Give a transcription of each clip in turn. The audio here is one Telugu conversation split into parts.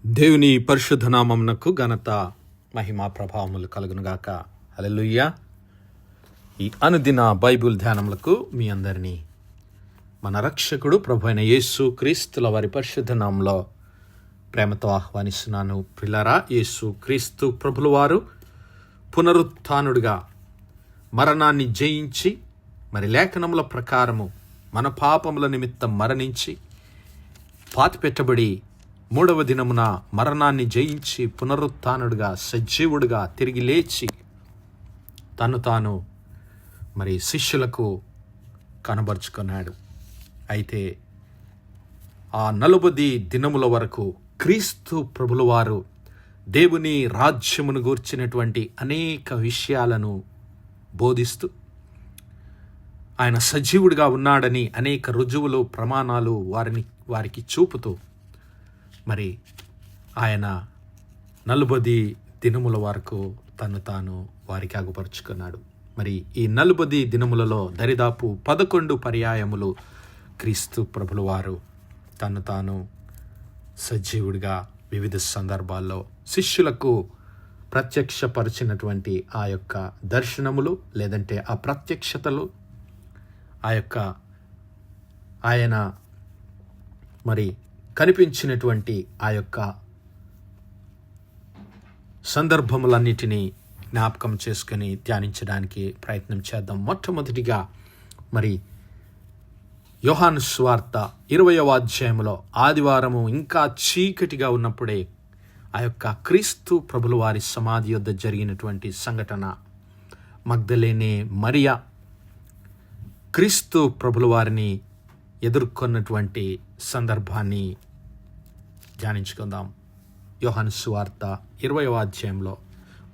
దేవుని పరిశుద్ధ నామమునకు ఘనత మహిమా ప్రభావములు కలుగునుగాక. హల్లెలూయా. ఈ అనుదిన బైబిల్ ధ్యానములకు మీ అందరినీ మన రక్షకుడు ప్రభు అయిన యేసు క్రీస్తుల వారి పరిశుద్ధ నామంలో ప్రేమతో ఆహ్వానిస్తున్నాను. ప్రియులారా, యేసు క్రీస్తు ప్రభుల వారు పునరుత్థానుడిగా మరణాన్ని జయించి మరి లేఖనముల ప్రకారము మన పాపముల నిమిత్తం మరణించి పాతిపెట్టబడి మూడవ దినమున మరణాన్ని జయించి పునరుత్థానుడిగా సజీవుడిగా తిరిగి లేచి తను తాను మరి శిష్యులకు కనబరుచుకున్నాడు. అయితే ఆ 40 దినముల వరకు క్రీస్తు ప్రభుల వారు దేవుని రాజ్యమును గూర్చినటువంటి అనేక విషయాలను బోధిస్తూ ఆయన సజీవుడిగా ఉన్నాడని అనేక రుజువులు ప్రమాణాలు వారికి చూపుతూ మరి ఆయన 40 దినముల వరకు తను తాను వారికి అగుపరుచుకున్నాడు. మరి ఈ 40 దినములలో దరిదాపు 11 పర్యాయములు క్రీస్తు ప్రభుల వారు తను తాను సజీవుడిగా వివిధ సందర్భాల్లో శిష్యులకు ప్రత్యక్షపరిచినటువంటి ఆ యొక్క దర్శనములు లేదంటే ఆ ప్రత్యక్షతలు ఆయన మరి కనిపించినటువంటి ఆ యొక్క సందర్భములన్నిటినీ జ్ఞాపకం చేసుకుని ధ్యానించడానికి ప్రయత్నం చేద్దాం. మొట్టమొదటిగా మరి యోహాను సువార్త 20వ అధ్యాయంలో ఆదివారము ఇంకా చీకటిగా ఉన్నప్పుడే ఆ యొక్క క్రీస్తు ప్రభుల వారి సమాధి యొద్ద జరిగినటువంటి సంఘటన, మగ్దలేనే మరియా క్రీస్తు ప్రభుల వారిని ఎదుర్కొన్నటువంటి సందర్భాన్ని ధ్యానించుకుందాం. యోహాను సువార్త 20వ అధ్యాయంలో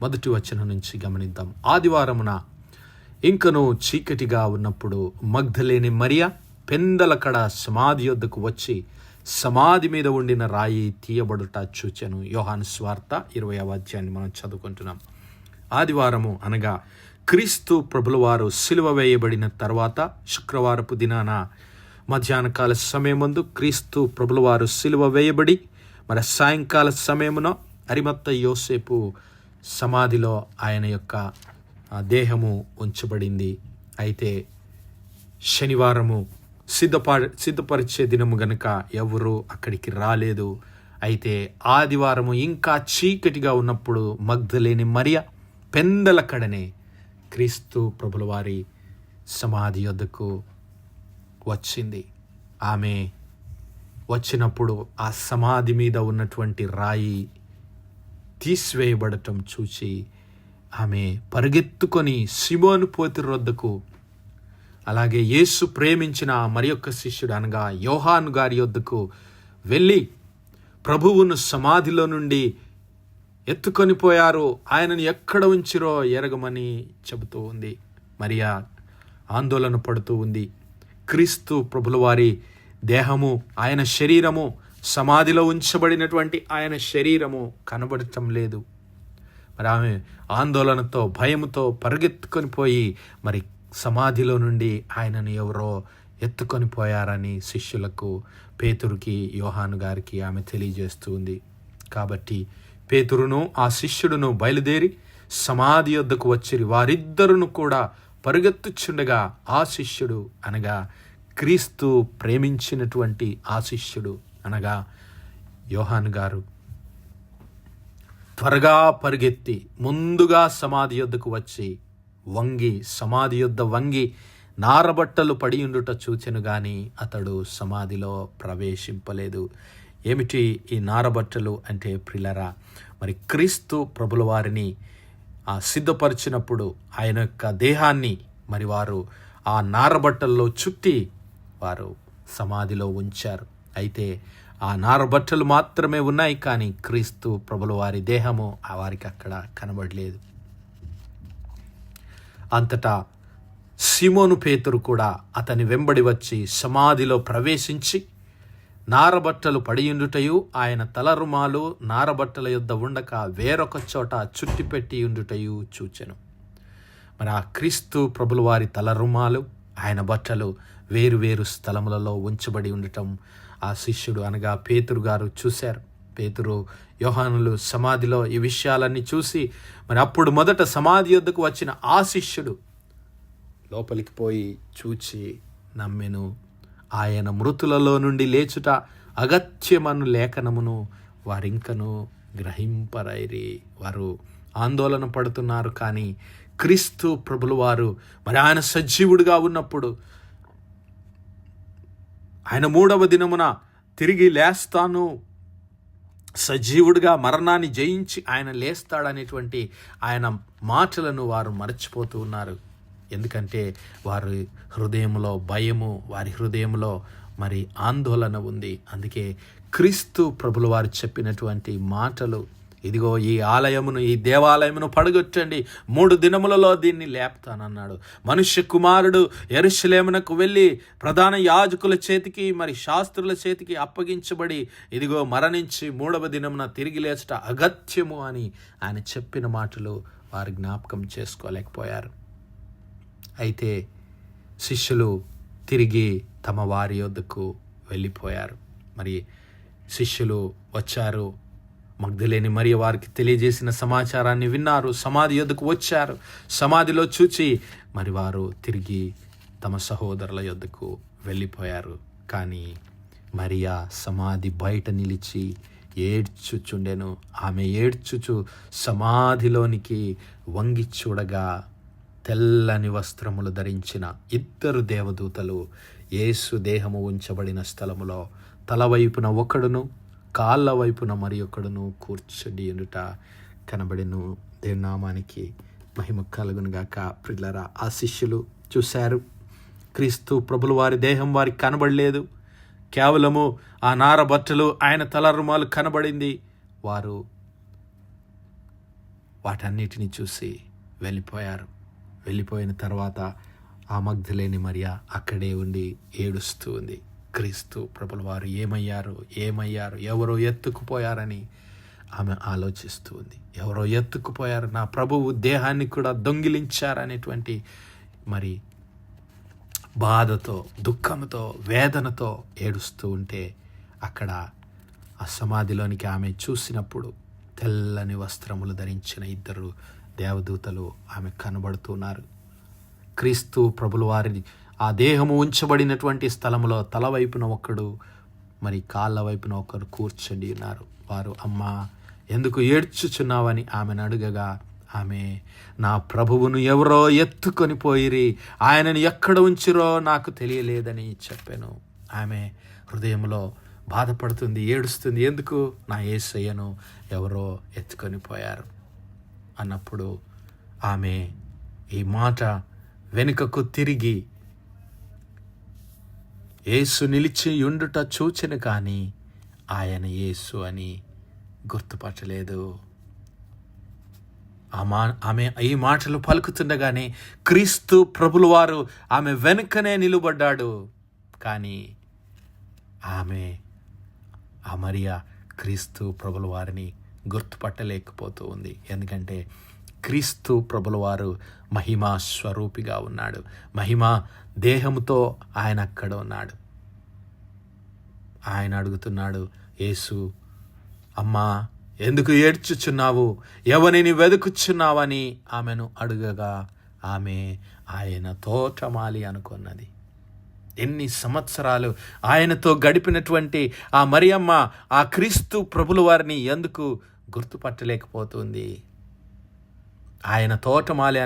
1వ వచనం నుంచి గమనిద్దాం. ఆదివారమున ఇంకను చీకటిగా ఉన్నప్పుడు మగ్దలేని మరియా పెందలకడ సమాధి యొద్దకు వచ్చి సమాధి మీద ఉండిన రాయి తీయబడుట చూచెను. యోహాను సువార్త 20వ అధ్యాయాన్ని మనం చదువుకుంటున్నాం. ఆదివారము అనగా క్రీస్తు ప్రభుల వారు సిలువ వేయబడిన తర్వాత శుక్రవారపు దినాన మధ్యాహ్నకాల సమయమందు క్రీస్తు ప్రభుల వారు సిలువ వేయబడి మరి సాయంకాల సమయమున అరిమత్త యోసేపు సమాధిలో ఆయన యొక్క దేహము ఉంచబడింది. అయితే శనివారము సిద్ధపరిచే దినము గనుక ఎవరు అక్కడికి రాలేదు. అయితే ఆదివారము ఇంకా చీకటిగా ఉన్నప్పుడు మగ్దలేని మరియా పెందలకడనే క్రీస్తు ప్రభుల వారి సమాధి యొద్దకు వచ్చింది. ఆమె వచ్చినప్పుడు ఆ సమాధి మీద ఉన్నటువంటి రాయి తీసివేయబడటం చూసి ఆమె పరిగెత్తుకొని సిమోను పేతురు వద్దకు, అలాగే యేసు ప్రేమించిన మరి యొక్క శిష్యుడు అనగా యోహాను గారి వద్దకు వెళ్ళి ప్రభువును సమాధిలో నుండి ఎత్తుకొని పోయారు, ఆయనను ఎక్కడ ఉంచిరో ఎరగమని చెబుతూ ఉంది. మరియా ఆందోళన పడుతూ ఉంది. క్రీస్తు ప్రభుల వారి దేహము, ఆయన శరీరము, సమాధిలో ఉంచబడినటువంటి ఆయన శరీరము కనబడటం లేదు. మరి ఆమె ఆందోళనతో భయముతో పరిగెత్తుకొని పోయి మరి సమాధిలో నుండి ఆయనను ఎవరో ఎత్తుకొని పోయారని శిష్యులకు, పేతురుకి, యోహాను గారికి ఆమె తెలియజేస్తూ ఉంది. కాబట్టి పేతురును ఆ శిష్యుడును బయలుదేరి సమాధి యొద్దకు వచ్చిరి. వారిద్దరును కూడా పరుగెత్తుచుండగా ఆ శిష్యుడు అనగా క్రీస్తు ప్రేమించినటువంటి ఆ శిష్యుడు అనగా యోహాను గారు త్వరగా పరిగెత్తి ముందుగా సమాధి యొద్దకు వచ్చి సమాధి యొద్ద వంగి నారబట్టలు పడి ఉండుట చూచెను గాని అతడు సమాధిలో ప్రవేశింపలేదు. ఏమిటి ఈ నారబట్టలు అంటే ప్రియులారా, మరి క్రీస్తు ప్రభుల వారిని సిద్ధపరిచినప్పుడు ఆయన యొక్క దేహాన్ని మరి వారు ఆ నారబట్టల్లో చుట్టి వారు సమాధిలో ఉంచారు. అయితే ఆ నారబట్టలు మాత్రమే ఉన్నాయి, కానీ క్రీస్తు ప్రభుల వారి దేహము వారికి అక్కడ కనబడలేదు. అంతటా సిమోను పేతురు కూడా అతని వెంబడి వచ్చి సమాధిలో ప్రవేశించి నారబట్టలు పడియుండుటయు ఆయన తలరుమాలు నారబట్టల యొద్ద ఉండక వేరొక చోట చుట్టిపెట్టి ఉండుటయు చూచెను. మరి ఆ క్రీస్తు ప్రభుల వారి తలరుమాలు, ఆయన బట్టలు వేరు వేరు స్థలములలో ఉంచబడి ఉండటం ఆ శిష్యుడు అనగా పేతురు గారు చూశారు. పేతురు, యోహానులు సమాధిలో ఈ విషయాలన్నీ చూసి మరి అప్పుడు మొదట సమాధి యొద్దకు వచ్చిన ఆ శిష్యుడు లోపలికి పోయి చూచి నమ్మెను. ఆయన మృతులలో నుండి లేచుట అగత్యమను లేఖనమును వారింకను గ్రహింపరైరి. వారు ఆందోళన పడుతున్నారు, కానీ క్రీస్తు ప్రభులు వారు మరి ఆయన సజీవుడిగా ఉన్నప్పుడు, ఆయన 3వ దినమున తిరిగి లేస్తాను, సజీవుడిగా మరణాన్ని జయించి ఆయన లేస్తాడనేటువంటి ఆయన మాటలను వారు మరచిపోతూ ఉన్నారు. ఎందుకంటే వారి హృదయంలో భయము, వారి హృదయంలో మరి ఆందోళన ఉంది. అందుకే క్రీస్తు ప్రభులు వారు చెప్పినటువంటి మాటలు, ఇదిగో ఈ ఆలయమును, ఈ దేవాలయమును పడగొట్టండి, 3 దినములలో దీన్ని లేపుతానన్నాడు. మనుష్య కుమారుడు యెరూషలేమునకు వెళ్ళి ప్రధాన యాజకుల చేతికి మరి శాస్త్రుల చేతికి అప్పగించబడి ఇదిగో మరణించి 3వ దినమున తిరిగి లేచుట అగత్యము అని ఆయన చెప్పిన మాటలు వారు జ్ఞాపకం చేసుకోలేకపోయారు. అయితే శిష్యులు తిరిగి తమ వారి యొద్దకు వెళ్ళిపోయారు. మరి శిష్యులు వచ్చారు, మగ్దలేని మరియ వారికి తెలియజేసిన సమాచారాన్ని విన్నారు, సమాధి యొద్దకు వచ్చారు. సమాధిలో చూచి మరి వారు తిరిగి తమ సహోదరుల యొద్దకు వెళ్ళిపోయారు. కానీ మరియా సమాధి బయట నిలిచి ఏడ్చుచుండెను. ఆమె ఏడ్చుచు సమాధిలోనికి వంగి చూడగా తెల్లని వస్త్రములు ధరించిన 2 దేవదూతలు యేసు దేహము ఉంచబడిన స్థలములో తలవైపున ఒకడును కాళ్ళ వైపున మరి ఒకడును కూర్చుండి ఉండుట కనబడెను. దేవుని నామానికి మహిమ కలుగునుగాక. ప్రియులారా, ఆ శిష్యులు చూశారు, క్రీస్తు ప్రభులు వారి దేహం వారికి కనబడలేదు, కేవలము ఆ నార బట్టలు, ఆయన తల రుమాలు కనబడింది. వారు వాటన్నిటిని చూసి వెళ్ళిపోయారు. వెళ్ళిపోయిన తర్వాత ఆ మగ్దలేని మరియ అక్కడే ఉండి ఏడుస్తూ ఉంది. క్రీస్తు ప్రభుల వారు ఏమయ్యారు, ఎవరో ఎత్తుకుపోయారని ఆమె ఆలోచిస్తూ ఉంది. ఎవరో ఎత్తుకుపోయారు, నా ప్రభువు దేహాన్ని కూడా దొంగిలించారనేటువంటి మరి బాధతో, దుఃఖంతో, వేదనతో ఏడుస్తూ ఉంటే అక్కడ ఆ సమాధిలోనికి ఆమె చూసినప్పుడు తెల్లని వస్త్రములు ధరించిన 2 దేవదూతలు ఆమె కనబడుతున్నారు. క్రీస్తు ప్రభుల వారిని ఆ దేహము ఉంచబడినటువంటి స్థలంలో తల వైపున ఒకడు మరి కాళ్ళ వైపున ఒకరు కూర్చొని ఉన్నారు. వారు, అమ్మా ఎందుకు ఏడ్చుచున్నావని ఆమెను అడుగగా, ఆమె, నా ప్రభువును ఎవరో ఎత్తుకొని పోయిరి, ఆయనను ఎక్కడ ఉంచిరో నాకు తెలియలేదని చెప్పాను. ఆమె హృదయంలో బాధపడుతుంది, ఏడుస్తుంది. ఎందుకు? నా యేసయ్యను ఎవరో ఎత్తుకొని పోయారు అన్నప్పుడు ఆమె ఈ మాట వెనుకకు తిరిగి యేసు నిలిచి ఉండుట చూచెను, కానీ ఆయన యేసు అని గుర్తుపట్టలేదు. ఆమె ఈ మాటలు పలుకుతుండగానే క్రీస్తు ప్రభులు వారు ఆమె వెనుకనే నిలబడ్డాడు. కానీ ఆమె, ఆ మరియ క్రీస్తు ప్రభుల వారిని గుర్తుపట్టలేకపోతూ ఉంది. ఎందుకంటే క్రీస్తు ప్రభుల వారు మహిమా స్వరూపిగా ఉన్నాడు. మహిమా దేహంతో ఆయన అక్కడ ఉన్నాడు. ఆయన అడుగుతున్నాడు, యేసు, అమ్మా ఎందుకు ఏడ్చుచున్నావు, ఎవరిని వెతుకుచున్నావని ఆమెను అడుగగా ఆమె ఆయన తోటమాలి అనుకున్నది. ఎన్ని సంవత్సరాలు ఆయనతో గడిపినటువంటి ఆ మరియమ్మ ఆ క్రీస్తు ప్రభుల వారిని ఎందుకు గుర్తుపట్టలేకపోతుంది? ఆయన తోటమాలి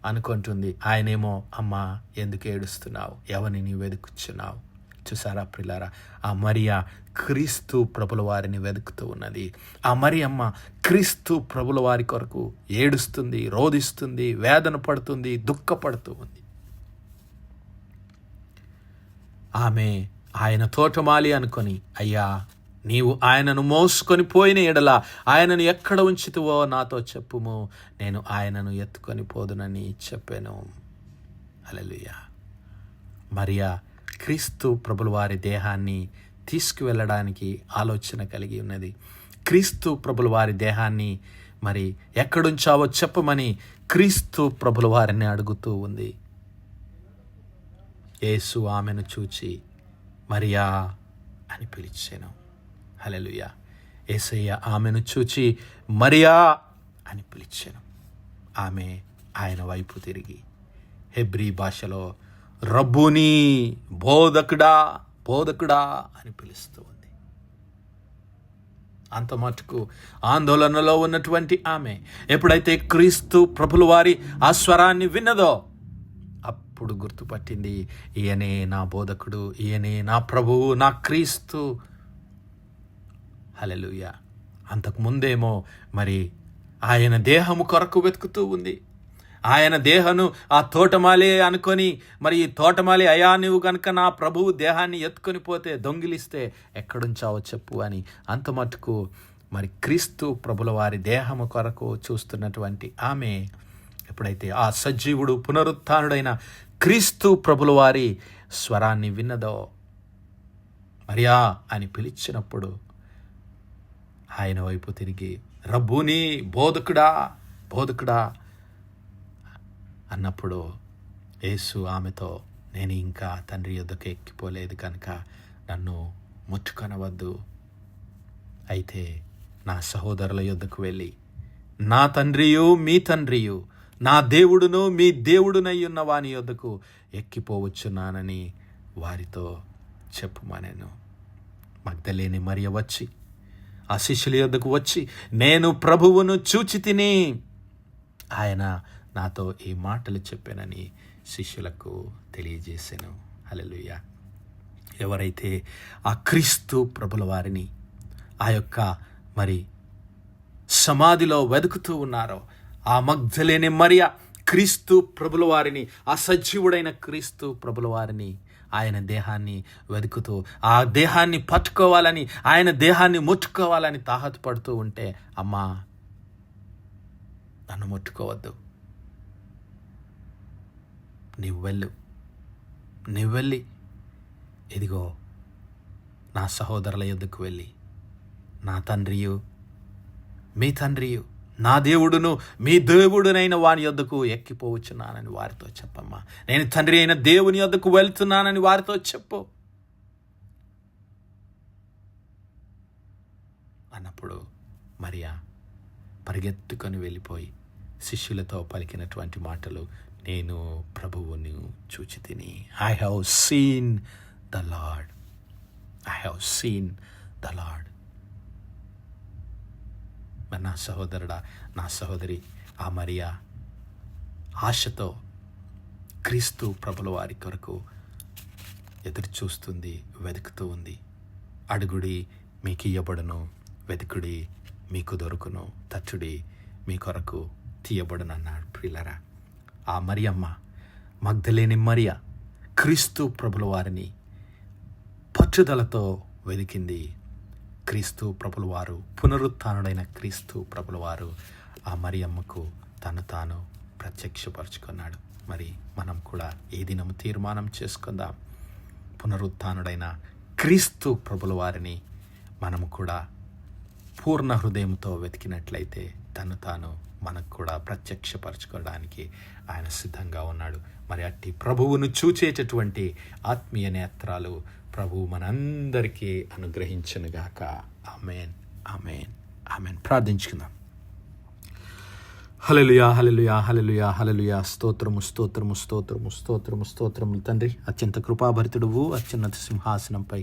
అనుకుంటుంది. ఆయనేమో, అమ్మా ఎందుకు ఏడుస్తున్నావు, ఎవరిని వెతుకుచున్నావు? చూసారా ప్రియులారా, ఆ మరియా క్రీస్తు ప్రభుల వారిని వెతుకుతూ ఉన్నది. ఆ మరియమ్మ క్రీస్తు ప్రభుల వారి కొరకు ఏడుస్తుంది, రోదిస్తుంది, వేదన పడుతుంది, దుఃఖపడుతూ ఉంది. ఆమె ఆయన తోటమాలి అనుకొని, అయ్యా నీవు ఆయనను మోసుకొని పోయిన ఎడల ఆయనను ఎక్కడ ఉంచుతువో నాతో చెప్పుము, నేను ఆయనను ఎత్తుకొని పోదునని చెప్పాను. హల్లెలూయా. మరియా క్రీస్తు ప్రభుల వారి దేహాన్ని తీసుకువెళ్ళడానికి ఆలోచన కలిగి ఉన్నది. క్రీస్తు ప్రభుల వారి దేహాన్ని మరి ఎక్కడుంచావో చెప్పమని క్రీస్తు ప్రభుల వారిని అడుగుతూ ఉంది. యేసు ఆమెను చూచి మరియా అని పిలిచాను. హల్లెలూయా. యేసయ్య ఆమెను చూచి మరియా అని పిలిచాను. ఆమె ఆయన వైపు తిరిగి హెబ్రీ భాషలో రబ్బూనీ, బోధకుడా, బోధకుడా అని పిలుస్తూ ఉంది. అంత మటుకు ఆందోళనలో ఉన్నటువంటి ఆమె ఎప్పుడైతే క్రీస్తు ప్రభుల వారి ఆ స్వరాన్ని విన్నదో అప్పుడు గుర్తుపట్టింది, ఈయనే నా బోధకుడు, ఈయనే నా ప్రభువు, నా క్రీస్తు. హల్లెలూయా. అంతకుముందేమో మరి ఆయన దేహము కొరకు వెతుకుతూ ఉంది. ఆయన దేహను ఆ తోటమాలి అనుకొని, మరి ఈ తోటమాలి అయా నువ్వు కనుక నా ప్రభువు దేహాన్ని ఎత్తుకొని పోతే, దొంగిలిస్తే ఎక్కడుంచావో చెప్పు అని అంత మటుకు మరి క్రీస్తు ప్రభుల వారి దేహము కొరకు చూస్తున్నటువంటి ఆమె ఎప్పుడైతే ఆ సజీవుడు పునరుత్థానుడైన క్రీస్తు ప్రభుల వారి స్వరాన్ని విన్నదో, మరియా అని పిలిచినప్పుడు ఆయన వైపు తిరిగి రబ్బూనీ, బోధకుడా, బోధకుడా అన్నప్పుడు యేసు ఆమెతో, నేను ఇంకా తండ్రి యొద్దకు ఎక్కిపోలేదు కనుక నన్ను ముట్టుకొనవద్దు. అయితే నా సహోదరుల యొద్దకు వెళ్ళి నా తండ్రియు మీ తండ్రియు, నా దేవుడును మీ దేవుడునై ఉన్న వాని యొద్దకు ఎక్కిపోవచ్చున్నానని వారితో చెప్పుమనెను. మగ్దలేని మరియ వచ్చి ఆ శిష్యుల యొద్దకు వచ్చి, నేను ప్రభువును చూచి తిని ఆయన నాతో ఈ మాటలు చెప్పానని శిష్యులకు తెలియజేశాను. హల్లెలూయా. ఎవరైతే ఆ క్రీస్తు ప్రభుల వారిని ఆ యొక్క మరి సమాధిలో వెతుకుతూ ఉన్నారో, ఆ మగ్దలేని మరియ క్రీస్తు ప్రభుల వారిని, ఆ సజీవుడైన క్రీస్తు ప్రభుల వారిని, ఆయన దేహాన్ని వెతుకుతూ ఆ దేహాన్ని పట్టుకోవాలని, ఆయన దేహాన్ని ముట్టుకోవాలని తాహతపడుతూ ఉంటే, అమ్మా నన్ను ముట్టుకోవద్దు, నీవు వెళ్ళి ఇదిగో నా సహోదరుల యొద్దకు వెళ్ళి నా తండ్రియు మీ తండ్రియు, నా దేవుడును మీ దేవుడునైన వాని యొద్దకు ఎక్కిపోవచ్చున్నానని వారితో చెప్పమ్మా. నేను తండ్రి అయిన దేవుని యొద్దకు వెళ్తున్నానని వారితో చెప్పు అన్నప్పుడు మరియా పరిగెత్తుకొని వెళ్ళిపోయి శిష్యులతో పలికినటువంటి మాటలు, నేను ప్రభువుని చూచి తిని, I have seen the lord, I have seen the lord. మరి నా సహోదరుడా, నా సహోదరి, ఆ మరియా ఆశతో క్రీస్తు ప్రభుల వారి కొరకు ఎదురు చూస్తుంది, వెతుకుతూ ఉంది. అడుగుడి మీకు ఇయ్యబడును, వెతుకుడి మీకు దొరుకును, తట్టుడి మీ కొరకు తీయబడును అన్నాడు. ప్రియులారా, ఆ మరియమ్మ, మగ్దలేని మరియ క్రీస్తు ప్రభుల వారిని పట్టుదలతో వెతికింది. క్రీస్తు ప్రభుల వారు, పునరుత్థానుడైన క్రీస్తు ప్రభుల వారు ఆ మరియమ్మకు తను తాను ప్రత్యక్షపరుచుకున్నాడు. మరి మనం కూడా ఈ దినము తీర్మానం చేసుకుందాం, పునరుత్థానుడైన క్రీస్తు ప్రభుల వారిని మనము కూడా పూర్ణ హృదయంతో వెతికినట్లయితే తను తాను మనకు కూడా ప్రత్యక్షపరచుకోవడానికి ఆయన సిద్ధంగా ఉన్నాడు. మరి అట్టి ప్రభువును చూచేటటువంటి ఆత్మీయ నేత్రాలు ప్రభువు మనందరికీ అనుగ్రహించునుగాక. ఆమేన్, ఆమేన్, ఆమేన్. ప్రార్థించుకుందాం. హల్లెలూయా, హల్లెలూయా, హల్లెలూయా, హల్లెలూయా. స్తోత్రము, స్తోత్రము, స్తోత్రము, స్తోత్రము, స్తోత్రము తండ్రి. అత్యంత కృపాభరితుడువు, అత్యున్నత సింహాసనంపై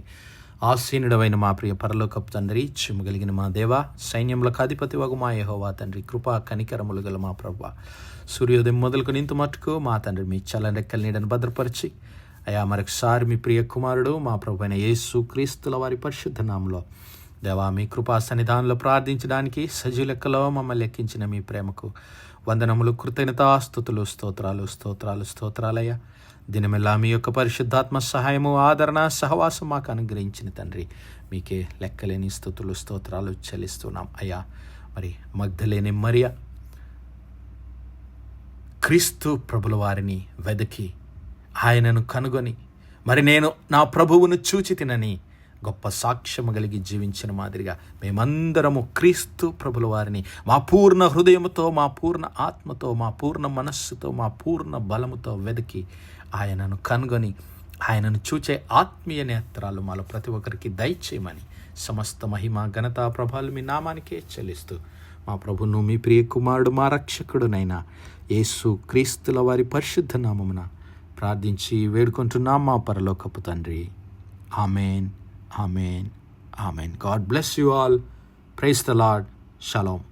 ఆసీనుడవైన మా ప్రియ పరలోకపు తండ్రి, చిమ్మగలిగిన మా దేవ, సైన్యములకు అధిపతి వగు మా యెహోవా తండ్రి, కృపా కనికరములు గల మా ప్రభువా, సూర్యోదయం మొదలుకొని ఇంత మట్టుకు మా తండ్రి మీ చల్లని రెక్కల నీడను భద్రపరిచి అయా మరొకసారి మీ ప్రియ కుమారుడు మా ప్రభు అయిన యేసు క్రీస్తుల వారి పరిశుద్ధ నామములో దేవా మీ కృపా సన్నిధానంలో ప్రార్థించడానికి సజీవ లెక్కలో మమ్మల్ని లెక్కించిన మీ ప్రేమకు వందనములు, కృతజ్ఞతాస్తుతులు, స్తోత్రాలు, స్తోత్రాలు, స్తోత్రాలయ్యా. దినమెల్లా మీ యొక్క పరిశుద్ధాత్మ సహాయము, ఆదరణ, సహవాసం మాకు అనుగ్రహించిన తండ్రి, మీకే లెక్కలేని స్తుతులు, స్తోత్రాలు చెల్లిస్తున్నాం అయ్యా. మరి మగ్దలేని మరియ క్రీస్తు ప్రభుల వారిని వెదకి ఆయనను కనుగొని, మరి నేను నా ప్రభువును చూచి తినని గొప్ప సాక్ష్యము కలిగి జీవించిన మాదిరిగా మేమందరము క్రీస్తు ప్రభుల వారిని మా పూర్ణ హృదయముతో, మా పూర్ణ ఆత్మతో, మా పూర్ణ మనస్సుతో, మా పూర్ణ బలముతో వెదకి ఆయనను కనుగొని ఆయనను చూచే ఆత్మీయ నేత్రాలు మాలో ప్రతి ఒక్కరికి దయచేయమని సమస్త మహిమ ఘనత ప్రభావాలు మీ నామానికే చెల్లిస్తూ మా ప్రభును మీ ప్రియ కుమారుడు మా రక్షకుడునైనా యేసు క్రీస్తుల వారి పరిశుద్ధ నామమున ప్రార్థించి వేడుకుంటున్నాం మా పరలోకపు తండ్రి. Amen, amen, amen. God bless you all. Praise the Lord. Shalom.